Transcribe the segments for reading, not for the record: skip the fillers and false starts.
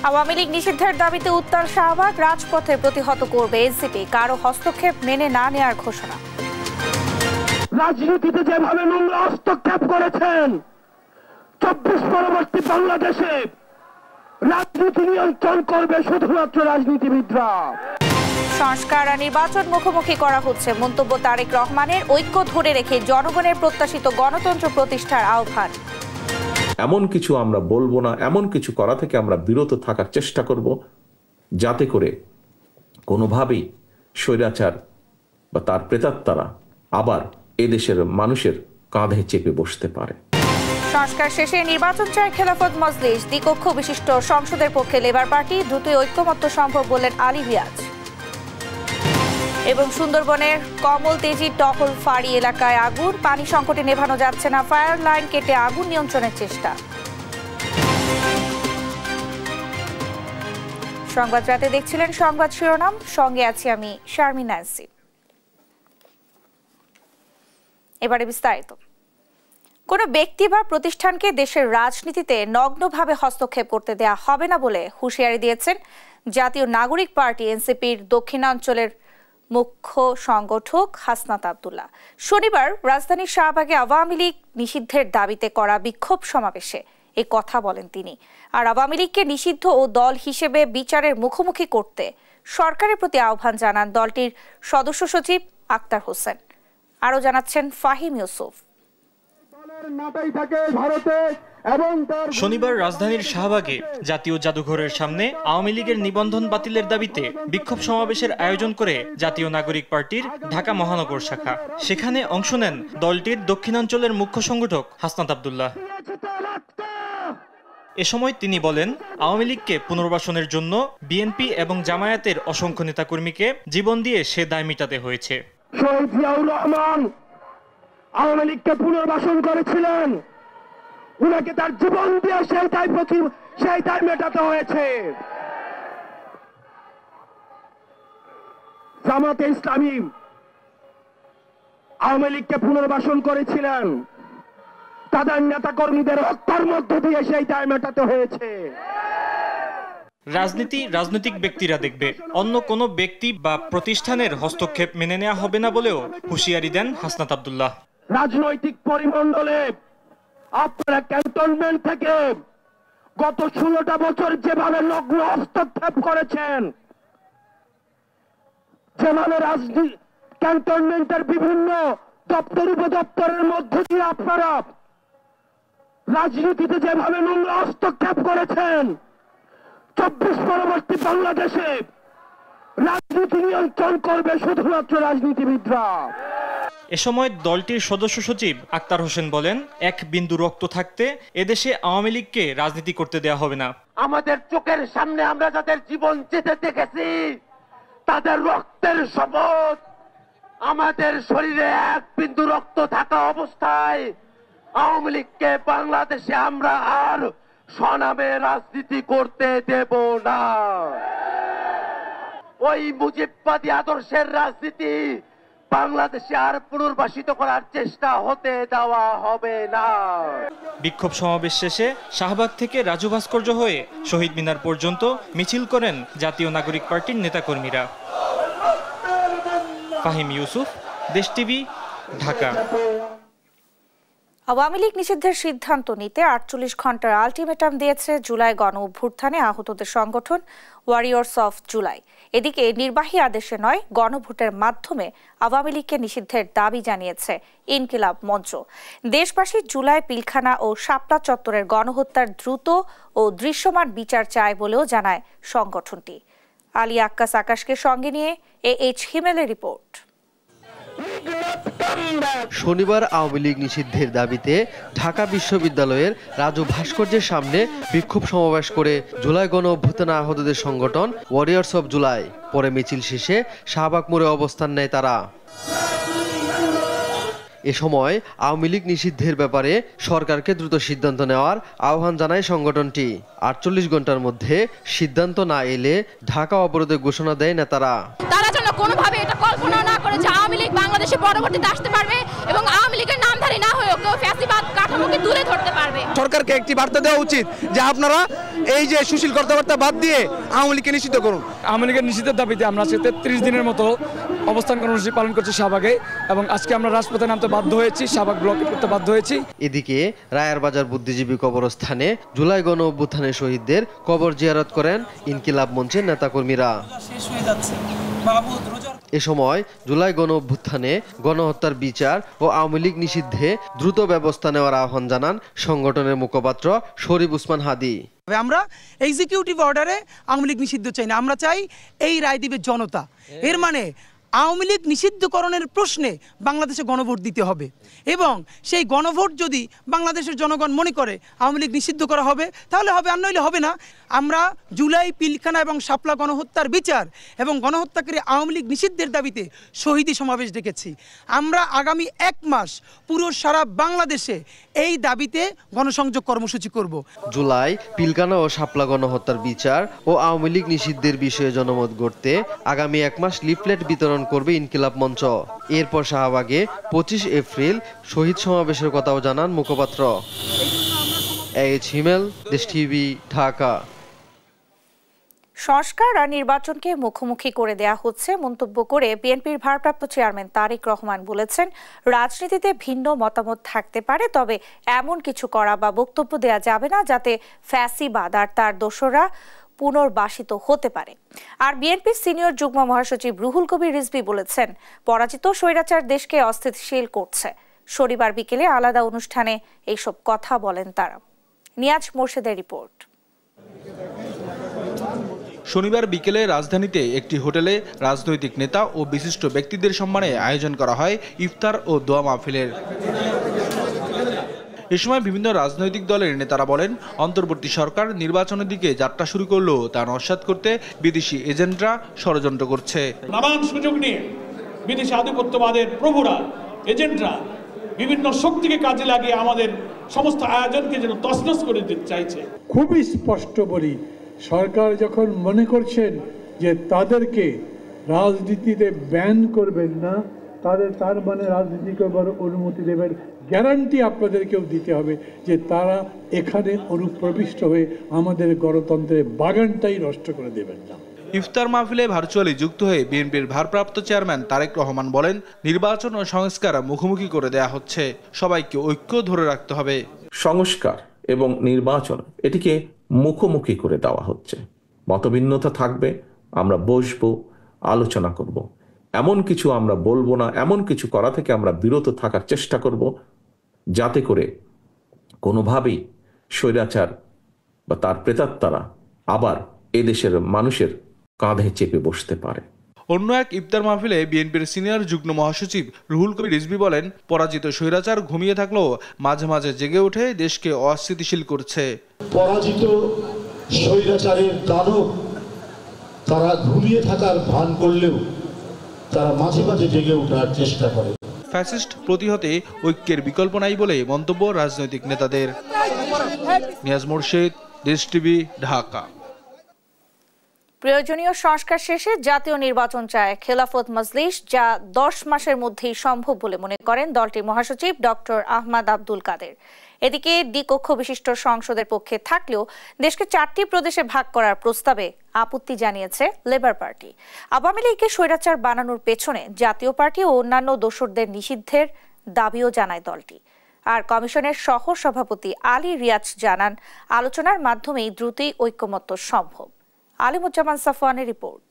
আওয়ামী লীগ নিষিদ্ধের দাবিতে উত্তাল শাহবাগ, রাজপথে প্রতিহত করবে এনসিপি, কারো হস্তক্ষেপ মেনে না নেওয়ার ঘোষণা। রাজনীতিতে যেভাবে নোংরা হস্তক্ষেপ করেছেন, 24 পরবর্তী বাংলাদেশে রাজনীতি নিয়ন্ত্রণ করবে শুধুমাত্র রাজনীতিবিদরা। সংস্কার আর নির্বাচন মুখোমুখি করা হচ্ছে, মন্তব্য তারেক রহমানের। ঐক্য ধরে রেখে জনগণের প্রত্যাশিত গণতন্ত্র প্রতিষ্ঠার আহ্বান। এমন কিছু আমরা বলবো না, এমন কিছু করা থেকে আমরা বিরত থাকার চেষ্টা করব, যাতে করে কোনোভাবেই স্বৈরাচার বা তার প্রেতাত্মারা আবার এদেশের মানুষের কাঁধে চেপে বসতে পারে। সংস্কার শেষে নির্বাচন চায় খেলাফত মজলিস, দ্বিকক্ষ বিশিষ্ট সংসদের পক্ষে লেবার পার্টি, দ্রুতই ঐক্যমত্য সম্ভব বললেন আলী রিয়াজ। এবং সুন্দরবনের কমল তেজির টহল ফাঁড়ি এলাকায় আগুন, পানি সংকটে নেভানো যাচ্ছে না, ফায়ার লাইন কেটে আগুন নিয়ন্ত্রণের চেষ্টা। সংবাদ রাতে দেখছিলেন সংবাদ শিরোনাম, সঙ্গে আছি আমি শারমিন নাসি। এবারে বিস্তারিত। কোনো ব্যক্তি বা প্রতিষ্ঠানকে দেশের রাজনীতিতে নগ্নভাবে হস্তক্ষেপ করতে দেয়া হবে না বলে হুঁশিয়ারি দিয়েছেন জাতীয় নাগরিক পার্টি এনসিপির দক্ষিণাঞ্চলের মুখ্য সংগঠক হাসনাত আব্দুল্লাহ। শনিবার রাজধানীর শাহবাগে আওয়ামী লীগ নিষিদ্ধের দাবিতে করা বিক্ষোভ সমাবেশে এই কথা বলেন তিনি। আর আওয়ামী লীগকে নিষিদ্ধ ও দল হিসেবে বিচারের মুখোমুখি করতে সরকারের প্রতি আহ্বান জানান দলটির সদস্য সচিব আক্তার হোসেন। আরও জানাচ্ছেন ফাহিম ইউসুফ। শনিবার রাজধানীর শাহবাগে জাতীয় জাদুঘরের সামনে আওয়ামী লীগের নিবন্ধন বাতিলের দাবিতে বিক্ষোভ সমাবেশের আয়োজন করে জাতীয় নাগরিক পার্টির ঢাকা মহানগর শাখা। সেখানে অংশ নেন দলটির দক্ষিণাঞ্চলের মুখ্য সংগঠক হাসনাত আব্দুল্লাহ। এ সময় তিনি বলেন, আওয়ামী লীগকে পুনর্বাসনের জন্য বিএনপি এবং জামায়াতের অসংখ্য নেতাকর্মীকে জীবন দিয়ে সে দায় মেটাতে হয়েছে। শহীদ জিয়াউর রহমান আওয়ামী লীগকে পুনর্বাসন করেছিলেন, উনাকে তার জীবন দিয়ে সেই দায় মেটাতে হয়েছে। জামাতে ইসলামী আওয়ামী লীগকে পুনর্বাসন করেছিলেন, তাদের নেতা কর্মীদের হত্যার মধ্য দিয়ে সেই দায় মেটাতে হয়েছে। রাজনীতি রাজনৈতিক ব্যক্তিরা দেখবে, অন্য কোনো ব্যক্তি বা প্রতিষ্ঠানের হস্তক্ষেপ মেনে নেওয়া হবে না বলেও হুঁশিয়ারি দেন হাসনাত আব্দুল্লাহ। রাজনৈতিক পরিমণ্ডলে আপনারা ক্যান্টনমেন্ট থেকে গত 16টা বছর যেভাবে নগ্ন হস্তক্ষেপ করেছেন, যেভাবে ক্যান্টনমেন্টের বিভিন্ন দপ্তর উপদপ্তরের মধ্য দিয়ে আপনারা রাজনীতিতে যেভাবে নোংরা হস্তক্ষেপ করেছেন, 24 পরবর্তী বাংলাদেশে রাজনীতি নিয়ন্ত্রণ করবে শুধুমাত্র রাজনীতিবিদরা। এ সময় দলটির সদস্য সচিব আক্তার হোসেন বলেন, এক বিন্দু রক্ত থাকতে এদেশে আওয়ামী লীগকে রাজনীতি করতে দেওয়া হবে না। আমাদের চোখের সামনে আমরা যাদের জীবন যেতে দেখেছি, তাদের রক্তের শপথ, আমাদের শরীরে এক বিন্দু রক্ত থাকা অবস্থায় আওয়ামী লীগকে বাংলাদেশে আমরা আর স্বনামে রাজনীতি করতে দেব না। ওই মুজিববাদী আদর্শের রাজনীতি বাংলাদেশে আর পুনর্বাসিত করার চেষ্টা হতে দেওয়া হবে না। বিক্ষোভ সমাবেশ শেষে শাহবাগ থেকে রাজু ভাস্কর্য হয়ে শহীদ মিনার পর্যন্ত মিছিল করেন জাতীয় নাগরিক পার্টির নেতাকর্মীরা। ফাহিম ইউসুফ, দেশ টিভি, ঢাকা। আওয়ামী লীগ নিষিদ্ধের সিদ্ধান্ত নিতে 48 ঘন্টার আলটিমেটাম দিয়েছে জুলাই গণ অভ্যুত্থানে আহতদের সংগঠন ওয়ারিয়র্স অফ জুলাই। এদিকে নির্বাহী আদেশে নয়, গণভোটের মাধ্যমে আওয়ামী লীগকে নিষিদ্ধের দাবি জানিয়েছে ইনকিলাব মঞ্চ। দেশবাসী জুলাই পিলখানা ও শাপলা চত্বরের গণহত্যার দ্রুত ও দৃশ্যমান বিচার চায় বলেও জানায় সংগঠনটি। আলী আক্কাস আকাশকে সঙ্গে নিয়ে AH হিমেলের রিপোর্ট। শনিবার আওয়ামী লীগ নিষিদ্ধের দাবিতে ঢাকা বিশ্ববিদ্যালয়ের রাজু ভাস্কর্যের সামনে বিক্ষোভ সমাবেশ করে জুলাই গণ অভ্যুত্থানে আহতদের সংগঠন ওয়ারিয়র্স অফ জুলাই। পরে মিছিল শেষে শাহবাগ মোড়ে অবস্থান নেয় তারা। এ সময় আওয়ামী লীগ নিষিদ্ধের ব্যাপারে সরকারকে দ্রুত সিদ্ধান্ত নেওয়ার আহ্বান জানায় সংগঠনটি। 48 ঘন্টার মধ্যে সিদ্ধান্ত না এলে ঢাকা অবরোধের ঘোষণা দেয় নেতারা। তারা যেন কোনোভাবে এটা কল্পনা না করে যে আওয়ামী লীগ বাংলাদেশে পরবর্তীতে আসতে পারবে এবং আওয়ামী লীগের নামধারী না হয়েও কেউ ফ্যাসিবাদ কাঠামোকে তুলে ধরতে পারবে। সরকারকে একটি বার্তা দেওয়া উচিত যে আপনারা এই যে সুশীল কথাবার্তা বাদ দিয়ে আওয়ামী লীগকে নিষিদ্ধ করুন। আওয়ামী লীগের নিষিদ্ধের দাবিতে আমরা আজকে 33 দিনের মতো অবস্থান কর্মসূচি পালন করছি শাহবাগে, এবং আজকে আমরা রাজপথে নামতে বাধ্য হয়েছি, শাহবাগ ব্লকে করতে বাধ্য হয়েছি। এদিকে রায়েরবাজার বুদ্ধিজীবী কবরস্থানে জুলাই গণ অভ্যুত্থানের শহীদদের কবর জিয়ারত করেন ইনকিলাব মঞ্চের নেতাকর্মীরা। এ সময় জুলাই গণ অভ্যুত্থানে গণহত্যার বিচার ও আওয়ামী লীগ নিষিদ্ধে দ্রুত ব্যবস্থা নেওয়ার আহ্বান জানান সংগঠনের মুখপাত্র শরীফ উসমান হাদি। আমরা এক্সিকিউটিভ অর্ডারে আওয়ামী লীগ নিষিদ্ধ চাই না, আমরা চাই এই রায় দিবে জনতা। এর মানে আওয়ামী লীগ নিষিদ্ধকরণের প্রশ্নে বাংলাদেশে গণভোট দিতে হবে, এবং সেই গণভোট যদি বাংলাদেশের জনগণ মনে করে আওয়ামী লীগ নিষিদ্ধ করা হবে তাহলে হবে, আর নইলে হবে না। আমরা জুলাই, পিলখানা এবং শাপলা গণহত্যার বিচার এবং গণহত্যাকারী আওয়ামী লীগ নিষিদ্ধের দাবিতে শহীদি সমাবেশ ডেকেছি। আমরা আগামী 1 মাস পুরো সারা বাংলাদেশে এই দাবিতে গণসংযোগ কর্মসূচি করব। জুলাই, পিলখানা ও শাপলা গণহত্যার বিচার ও আওয়ামী লীগ নিষিদ্ধের বিষয়ে জনমত গড়তে আগামী 1 মাস লিফলেট বিতরণ করবে ইনকিলাব মঞ্চ। এরপর শাহবাগে 25 এপ্রিল শহীদ সমাবেশের কথাও জানান মুখপাত্র। এইচ হিমেল, দেশ টিভি, ঢাকা। সংস্কার আর নির্বাচনকে মুখোমুখি করে দেয়া হচ্ছে মন্তব্য করে বিএনপির ভারপ্রাপ্ত চেয়ারম্যান তারেক রহমান বলেছেন, রাজনীতিতে ভিন্ন মতামত থাকতে পারে, তবে এমন কিছু করা বা বক্তব্য দেয়া যাবে না যাতে ফ্যাসিবাদ আর তার দোসররা পুনর্বাসিত হতে পারে। আর বিএনপির সিনিয়র যুগ্ম মহাসচিব রুহুল কবির রিজভী বলেছেন, পরাজিত স্বৈরাচার দেশকে অস্থিতিশীল করছে। শনিবার বিকেলে আলাদা অনুষ্ঠানে এইসব কথা বলেন তারা। নিয়াজ মোর্শেদের রিপোর্ট। শনিবার বিকেলে রাজধানীতে একটি হোটেলে রাজনৈতিক নেতা ও বিশিষ্ট ব্যক্তিদের সম্মানে আয়োজন করা হয় ইফতার ও দোয়া মাহফিলের। এ সময় বিভিন্ন রাজনৈতিক দলের নেতারা বলেন, অন্তর্বর্তী সরকার নির্বাচনের দিকে যাত্রা শুরু করলেও তা নস্যাৎ করতে বিদেশি এজেন্টরা ষড়যন্ত্র করছে। নানান সুযোগ নিয়ে বিদেশি আধিপত্যবাদের প্রভুরা, এজেন্টরা বিভিন্ন শক্তিকে কাজে লাগিয়ে আমাদের সমস্ত আয়োজনকে যেন তছনছ করে দিতে চাইছে। খুবই স্পষ্ট বলি, সরকার যখন মনে করছেন যে তাদেরকে রাজনীতিতে ব্যান করবেন না, তার মানে রাজনীতি করবার অনুমতি দেবেন, গ্যারান্টি আপনাদেরকেও দিতে হবে যে তারা এখানে অনুপ্রবিষ্ট হয়ে আমাদের গণতন্ত্রের বাগানটাই নষ্ট করে দেবেন না। ইফতার মাহফিলে ভার্চুয়ালি যুক্ত হয়ে বিএনপির ভারপ্রাপ্ত চেয়ারম্যান তারেক রহমান বলেন, নির্বাচন ও সংস্কার মুখোমুখি করে দেয়া হচ্ছে, সবাইকে ঐক্য ধরে রাখতে হবে। সংস্কার এবং নির্বাচন এটিকে মুখোমুখি করে দেওয়া হচ্ছে। মতভিন্নতা থাকবে, আমরা বসবো, আলোচনা করব। এমন কিছু আমরা বলবো না, এমন কিছু করা থেকে আমরা বিরত থাকার চেষ্টা করব যাতে করে কোনোভাবেই স্বৈরাচার বা তার প্রেতাত্মারা আবার এদেশের মানুষের কাঁধে চেপে বসতে পারে। অন্য এক ইফতার মাহফিলে বিএনপির সিনিয়র যুগ্ম মহাসচিব রুহুল কবির রিজভী বলেন, পরাজিত স্বৈরাচার ঘুমিয়ে থাকলেও মাঝে মাঝে জেগে উঠে দেশকে অস্থিতিশীল করছে। পরাজিত স্বৈরাচারের দানব তারা ঘুমিয়ে থাকার ভান করলেও তারা মাঝে মাঝে জেগে ওঠার চেষ্টা করে। ফ্যাসিস্ট প্রতিহতে ঐক্যের বিকল্প নাই বলে মন্তব্য রাজনৈতিক নেতাদের। নিয়াজ মোর্শেদ, দেশ টিভি, ঢাকা। প্রয়োজনীয় সংস্কার শেষে জাতীয় নির্বাচন চায় খেলাফত মজলিস, যা 10 মাসের মধ্যেই সম্ভব বলে মনে করেন দলটির মহাসচিব ডক্টর আহমদ আব্দুল কাদের। এদিকে দ্বিকক্ষ বিশিষ্ট সংসদের পক্ষে থাকলেও দেশকে 4টি প্রদেশে ভাগ করার প্রস্তাবে আপত্তি জানিয়েছে লেবার পার্টি। আওয়ামী লীগকে স্বৈরাচার বানানোর পেছনে জাতীয় পার্টি ও অন্যান্য দোসরদের নিষিদ্ধের দাবিও জানায় দলটি। আর কমিশনের সহ সভাপতি আলী রিয়াজ জানান, আলোচনার মাধ্যমেই দ্রুতই ঐকমত্য সম্ভব। আলিমুজ্জামান সাফওয়ানের রিপোর্ট।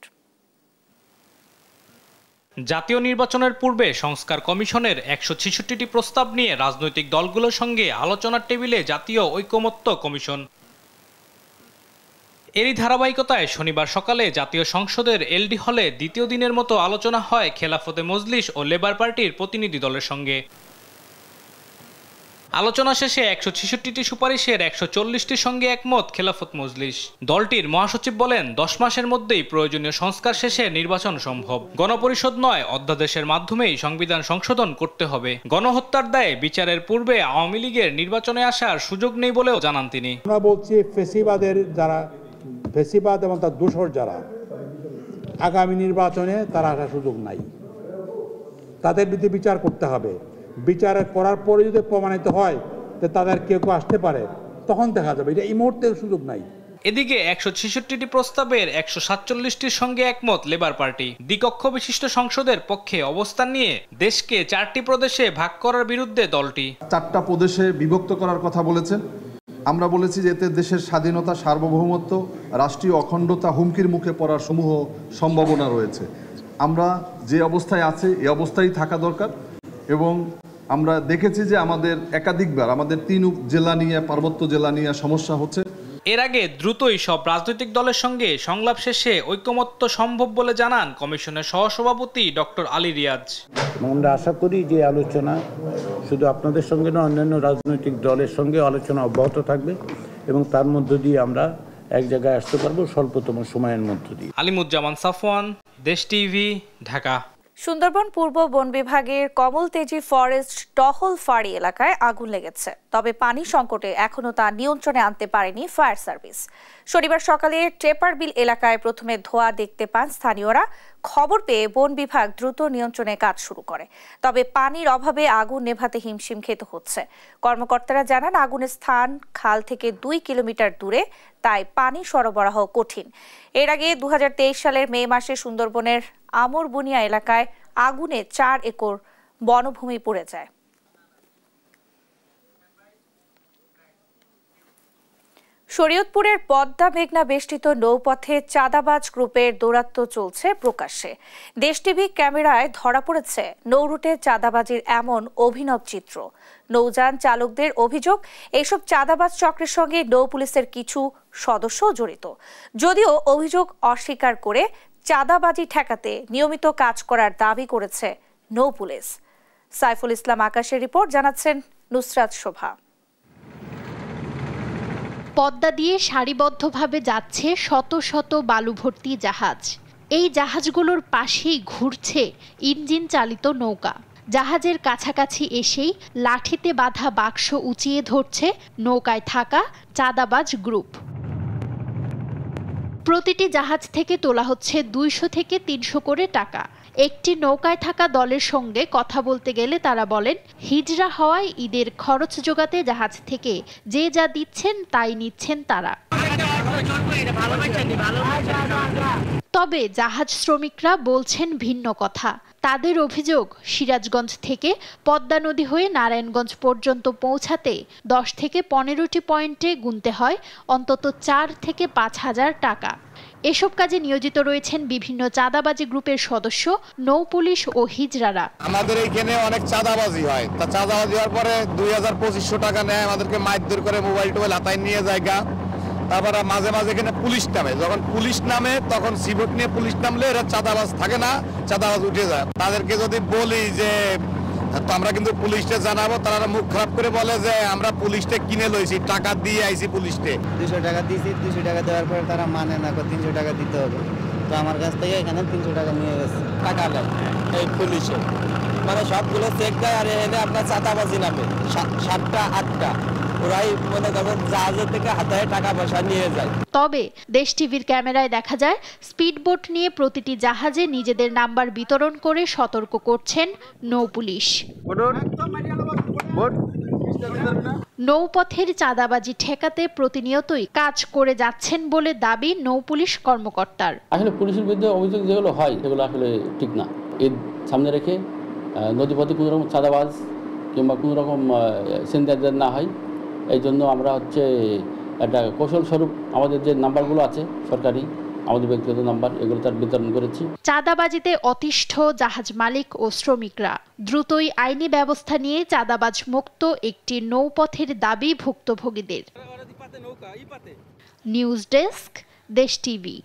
জাতীয় নির্বাচনের পূর্বে সংস্কার কমিশনের 166টি প্রস্তাব নিয়ে রাজনৈতিক দলগুলোর সঙ্গে আলোচনার টেবিলে জাতীয় ঐকমত্য কমিশন। এরই ধারাবাহিকতায় শনিবার সকালে জাতীয় সংসদের এলডি হলে দ্বিতীয় দিনের মতো আলোচনা হয় খেলাফতে মজলিস ও লেবার পার্টির প্রতিনিধি দলের সঙ্গে। আলোচনা শেষে 166টি সুপারিশের 140টির সঙ্গে একমত খেলাফত মজলিস। দলটির মহাসচিব বলেন, 10 মাসের মধ্যেই প্রয়োজনীয় সংস্কার শেষে নির্বাচন সম্ভব। গণপরিষদ নয়, অধ্যাদেশের মাধ্যমেই সংবিধান সংশোধন করতে হবে। গণহত্যার দায়ে বিচারের পূর্বে আওয়ামী লীগের নির্বাচনে আসার সুযোগ নেই বলেও জানান তিনি। আমরা বলছি, ফেসিবাদের যারা ফেসিবাদ এবং তার দোসর যারা, আগামী নির্বাচনে তারা আসার সুযোগ নাই। তাদের বিরুদ্ধে বিচার করতে হবে। বিচার করার পরে যদি প্রমাণিত হয় যে তাদের কেউ আসতে পারে, তখন দেখা যাবে। এটা এই মুহূর্তে সুযোগ নাই। এদিকে 166টি প্রস্তাবের 147টির সঙ্গে একমত লেবার পার্টি। দ্বিকক্ষ বিশিষ্ট সংসদের পক্ষে অবস্থান নিয়ে দেশকে 4টি প্রদেশে ভাগ করার বিরুদ্ধে দলটি 4টা প্রদেশে বিভক্ত করার কথা বলেছেন। আমরা বলেছি যে এতে দেশের স্বাধীনতা, সার্বভৌমত্ব, রাষ্ট্রীয় অখণ্ডতা হুমকির মুখে পড়ার সমূহ সম্ভাবনা রয়েছে। আমরা যে অবস্থায় আছে এই অবস্থায় থাকা দরকার। এবং আমরা দেখেছি যে আমাদের একাধিকবার আমাদের 3 জেলা নিয়ে, পার্বত্য জেলা নিয়ে সমস্যা হচ্ছে। এর আগে দ্রুতই সব রাজনৈতিক দলের সঙ্গে সংলাপ শেষে ঐকমত্য সম্ভব বলে জানান কমিশনের সহসভাপতি ডক্টর আলী রিয়াজ। আমরা আশা করি যে আলোচনা শুধু আপনাদের সঙ্গে না, অন্যান্য রাজনৈতিক দলের সঙ্গে আলোচনা অব্যাহত থাকবে এবং তার মধ্য দিয়ে আমরা এক জায়গায় আসতে পারবো স্বল্পতম সময়ের মধ্য দিয়ে। আলিমুজ্জামান সাফওয়ান, দেশ টিভি, ঢাকা। সুন্দরবন পূর্ব বন বিভাগের কমলতেজি ফরেস্ট টহল ফাঁড়ি এলাকায় আগুন লেগেছে, তবে পানি সংকটে এখনো তা নিয়ন্ত্রণে আনতে পারেনি ফায়ার সার্ভিস। শনিবার সকালে টেপারবিল এলাকায় প্রথমে ধোঁয়া দেখতে পান স্থানীয়রা। খবর পেয়ে বন বিভাগ দ্রুত নিয়ন্ত্রণে কাজ শুরু করে, তবে পানির অভাবে আগুন নেভাতে হিমশিম খেতে হচ্ছে। কর্মকর্তারা জানান আগুনের স্থান খাল থেকে 2 কিলোমিটার দূরে, তাই পানি সরবরাহ কঠিন। এর আগে 2023 সালের মে মাসে সুন্দরবনের আমরবুনিয়া এলাকায় আগুনে 4 একর বনভূমি পুড়ে যায়। শরীয়তপুরের পদ্মা মেঘনা বেষ্টিত নৌপথে চাঁদাবাজ গ্রুপের দৌরাত্ম্য চলছে প্রকাশ্যে। দেশ টিভি ক্যামেরায় ধরা পড়েছে নৌরুটে চাঁদাবাজির এমন অভিনব চিত্র। নৌযান চালকদের অভিযোগ, এইসব চাঁদাবাজ চক্রের সঙ্গে নৌ পুলিশের কিছু সদস্য জড়িত। যদিও অভিযোগ অস্বীকার করে চাঁদাবাজি ঠেকাতে নিয়মিত কাজ করার দাবি করেছে নৌ পুলিশ। সাইফুল ইসলাম আকাশের রিপোর্ট, জানাচ্ছেন নুসরাত শোভা। পদ্মা দিয়ে সারিবদ্ধভাবে যাচ্ছে শত শত বালু ভর্তি জাহাজ। এই জাহাজগুলোর পাশেই ঘুরছে ইঞ্জিন চালিত নৌকা। জাহাজের কাছাকাছি এসেই লাঠিতে বাঁধা বাক্স উঁচিয়ে ধরছে নৌকায় থাকা চাঁদাবাজ গ্রুপ। প্রতিটি জাহাজ থেকে তোলা হচ্ছে 200 থেকে 300 করে টাকা। একটি নৌকায় থাকা দলের সঙ্গে কথা বলতে গেলে তারা বলেন, হিজরা হওয়ায় ঈদের খরচ জোগাতে জাহাজ থেকে যে যা দিচ্ছেন তাই নিচ্ছেন তারা। তবে জাহাজ শ্রমিকরা বলছেন ভিন্ন কথা। তাদের অভিযোগ, সিরাজগঞ্জ থেকে পদ্মা নদী হয়ে নারায়ণগঞ্জ পর্যন্ত পৌঁছাতে 10 থেকে 15টি পয়েন্টে গুনতে হয় অন্তত 4 থেকে 5 হাজার টাকা। এসব কাজে নিয়োজিত রয়েছেন বিভিন্ন চাঁদাবাজি গ্রুপের সদস্য, নৌ পুলিশ ও হিজড়ারা। আমাদের এইখানে অনেক চাঁদাবাজি হয়, তা চাঁদাবাজি হওয়ার পরে 2000-2500 টাকা নেয়, আমাদেরকে মারধর করে, মোবাইল টোবাইল হাতায় নিয়ে জায়গা। তারপরে মাঝে মাঝে এখানে পুলিশ নামে, যখন পুলিশ নামে তখন সিভোট নিয়ে পুলিশ নামলে এরা চাঁদাবাজ থাকে না, চাঁদাবাজ উঠে যায়। তাদেরকে যদি বলি যে তো আমরা কিন্তু পুলিশকে জানাবো, তারা মুখ খারাপ করে বলে যে আমরা পুলিশকে কিনে লইছি, টাকা দিয়ে আইছি পুলিশকে। 200 টাকা দিয়েছি, 200 টাকা দেওয়ার পরে তারা মানে না, 300 টাকা দিতে হবে। তো আমার কাছ থেকে এখানে 300 টাকা নিয়ে গেছে। টাকা নেয় এই পুলিশে, মানে সবগুলো চেক দেয়। আর এনে আপনার চাঁদাবাজি নামে 7টা 8টা ওরাই মনে করেন জাহাজের থেকে হাতায় টাকা পয়সা নিয়ে যায়। তবে দেশ টিভির ক্যামেরায় দেখা যায় স্পিডবোট নিয়ে প্রতিটি জাহাজে নিজেদের নাম্বার বিতরণ করে সতর্ক করছেন নৌ পুলিশ। নৌপথের চাঁদাবাজি ঠেকাতে প্রতিনিয়তই কাজ করে যাচ্ছেন বলে দাবি নৌ পুলিশ কর্মকর্তার। আসলে পুলিশের বিরুদ্ধে অভিযোগ যেগুলো হয় সেগুলো আসলে ঠিক না। এর সামনে রেখে নদীপথে কোনো রকম চাঁদাবাজ কিংবা কোনো রকম সেন্দার না হয়, এই জন্য আমরা একটা কৌশল স্বরূপ আমাদের যে নাম্বারগুলো আছে সরকারি, আমাদের ব্যক্তিগত নাম্বার, এগুলো তার বিতরণ করেছি। চাঁদাবাজিতে অতিষ্ঠ জাহাজ মালিক ও শ্রমিকরা দ্রুতই আইনি ব্যবস্থা নিয়ে চাঁদাবাজ মুক্ত একটি নৌপথের দাবি ভুক্তভোগীদের। নিউজ ডেস্ক, দেশ টিভি।